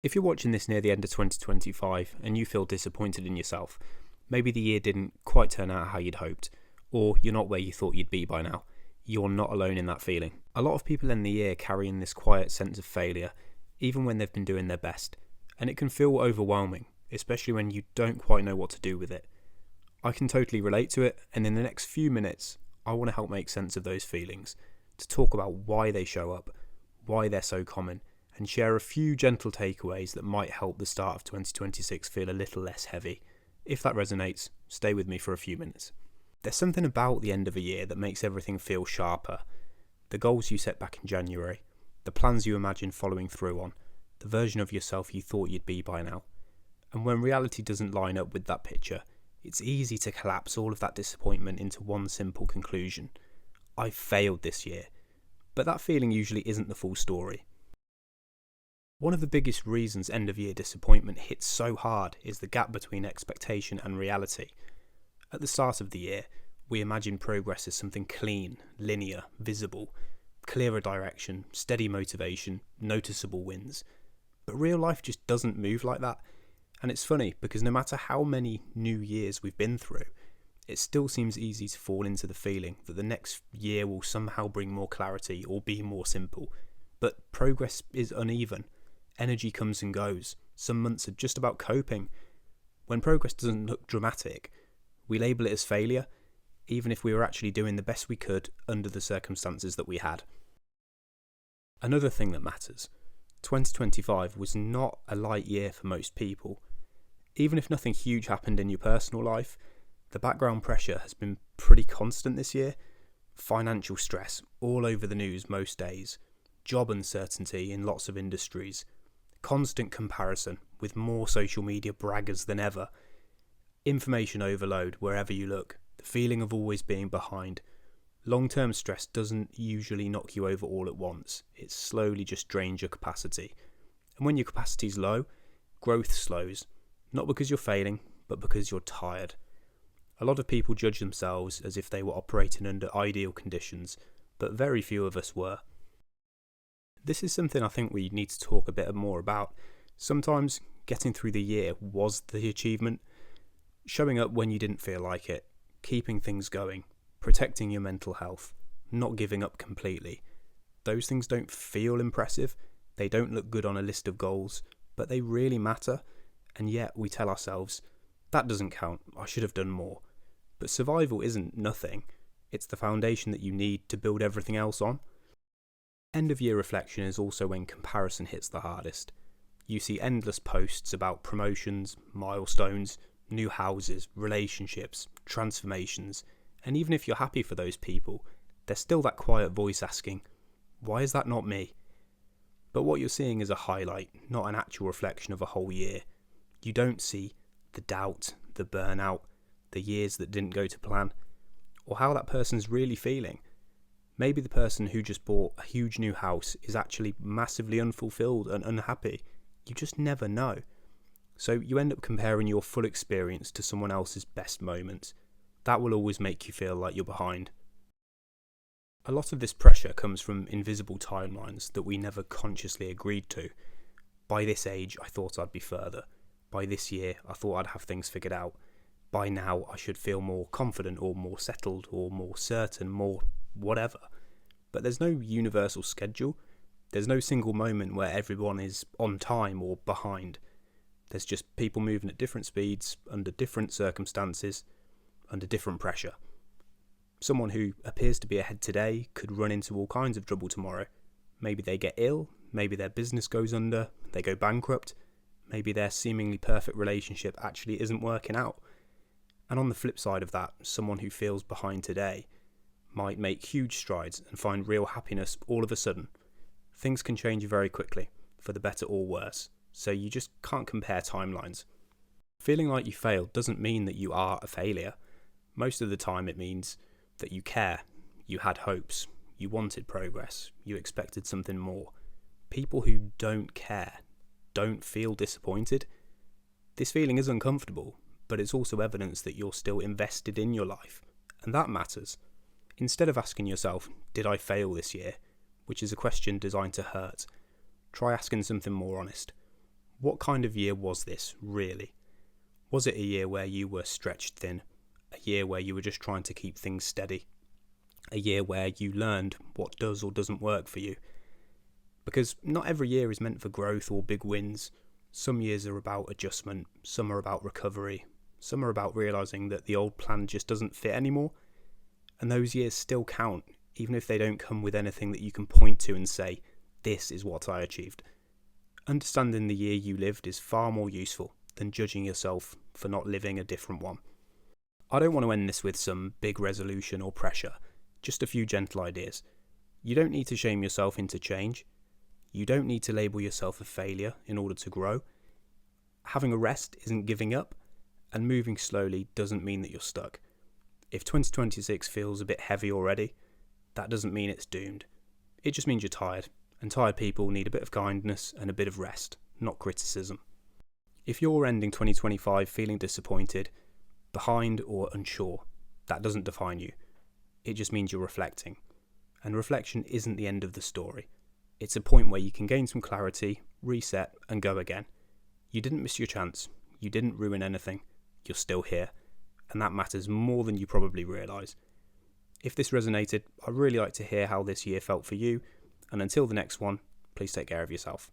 If you're watching this near the end of 2025 and you feel disappointed in yourself, maybe the year didn't quite turn out how you'd hoped, or you're not where you thought you'd be by now, you're not alone in that feeling. A lot of people end the year carrying this quiet sense of failure, even when they've been doing their best, and it can feel overwhelming, especially when you don't quite know what to do with it. I can totally relate to it, and in the next few minutes, I want to help make sense of those feelings, to talk about why they show up, why they're so common, and share a few gentle takeaways that might help the start of 2026 feel a little less heavy. If that resonates, stay with me for a few minutes. There's something about the end of a year that makes everything feel sharper. The goals you set back in January, the plans you imagine following through on, the version of yourself you thought you'd be by now. And when reality doesn't line up with that picture, it's easy to collapse all of that disappointment into one simple conclusion. I've failed this year. But that feeling usually isn't the full story. One of the biggest reasons end-of-year disappointment hits so hard is the gap between expectation and reality. At the start of the year, we imagine progress as something clean, linear, visible, clearer direction, steady motivation, noticeable wins. But real life just doesn't move like that. And it's funny because no matter how many new years we've been through, it still seems easy to fall into the feeling that the next year will somehow bring more clarity or be more simple. But progress is uneven. Energy comes and goes. Some months are just about coping. When progress doesn't look dramatic, we label it as failure, even if we were actually doing the best we could under the circumstances that we had. Another thing that matters, 2025 was not a light year for most people. Even if nothing huge happened in your personal life, the background pressure has been pretty constant this year. Financial stress all over the news most days, job uncertainty in lots of industries, constant comparison with more social media braggers than ever, information overload wherever you look, the feeling of always being behind. Long-term stress doesn't usually knock you over all at once, it slowly just drains your capacity. And when your capacity's low, growth slows, not because you're failing, but because you're tired. A lot of people judge themselves as if they were operating under ideal conditions, but very few of us were. This is something I think we need to talk a bit more about. Sometimes getting through the year was the achievement. Showing up when you didn't feel like it, keeping things going, protecting your mental health, not giving up completely. Those things don't feel impressive, they don't look good on a list of goals, but they really matter, and yet we tell ourselves, that doesn't count, I should have done more. But survival isn't nothing, it's the foundation that you need to build everything else on. End of year reflection is also when comparison hits the hardest. You see endless posts about promotions, milestones, new houses, relationships, transformations, and even if you're happy for those people, there's still that quiet voice asking, why is that not me? But what you're seeing is a highlight, not an actual reflection of a whole year. You don't see the doubt, the burnout, the years that didn't go to plan, or how that person's really feeling. Maybe the person who just bought a huge new house is actually massively unfulfilled and unhappy. You just never know. So you end up comparing your full experience to someone else's best moments. That will always make you feel like you're behind. A lot of this pressure comes from invisible timelines that we never consciously agreed to. By this age, I thought I'd be further. By this year, I thought I'd have things figured out. By now, I should feel more confident or more settled or more certain, more whatever. But there's no universal schedule. There's no single moment where everyone is on time or behind. There's just people moving at different speeds, under different circumstances, under different pressure. Someone who appears to be ahead today could run into all kinds of trouble tomorrow. Maybe they get ill, maybe their business goes under, they go bankrupt, maybe their seemingly perfect relationship actually isn't working out. And on the flip side of that, someone who feels behind today might make huge strides and find real happiness all of a sudden. Things can change very quickly, for the better or worse, so you just can't compare timelines. Feeling like you failed doesn't mean that you are a failure. Most of the time it means that you care, you had hopes, you wanted progress, you expected something more. People who don't care don't feel disappointed. This feeling is uncomfortable, but it's also evidence that you're still invested in your life, and that matters. Instead of asking yourself, did I fail this year, which is a question designed to hurt, try asking something more honest. What kind of year was this, really? Was it a year where you were stretched thin? A year where you were just trying to keep things steady? A year where you learned what does or doesn't work for you? Because not every year is meant for growth or big wins. Some years are about adjustment, some are about recovery, some are about realising that the old plan just doesn't fit anymore. And those years still count, even if they don't come with anything that you can point to and say, this is what I achieved. Understanding the year you lived is far more useful than judging yourself for not living a different one. I don't want to end this with some big resolution or pressure, just a few gentle ideas. You don't need to shame yourself into change. You don't need to label yourself a failure in order to grow. Having a rest isn't giving up, and moving slowly doesn't mean that you're stuck. If 2026 feels a bit heavy already, that doesn't mean it's doomed. It just means you're tired, and tired people need a bit of kindness and a bit of rest, not criticism. If you're ending 2025 feeling disappointed, behind or unsure, that doesn't define you. It just means you're reflecting. And reflection isn't the end of the story. It's a point where you can gain some clarity, reset, and go again. You didn't miss your chance. You didn't ruin anything. You're still here. And that matters more than you probably realise. If this resonated, I'd really like to hear how this year felt for you. And until the next one, please take care of yourself.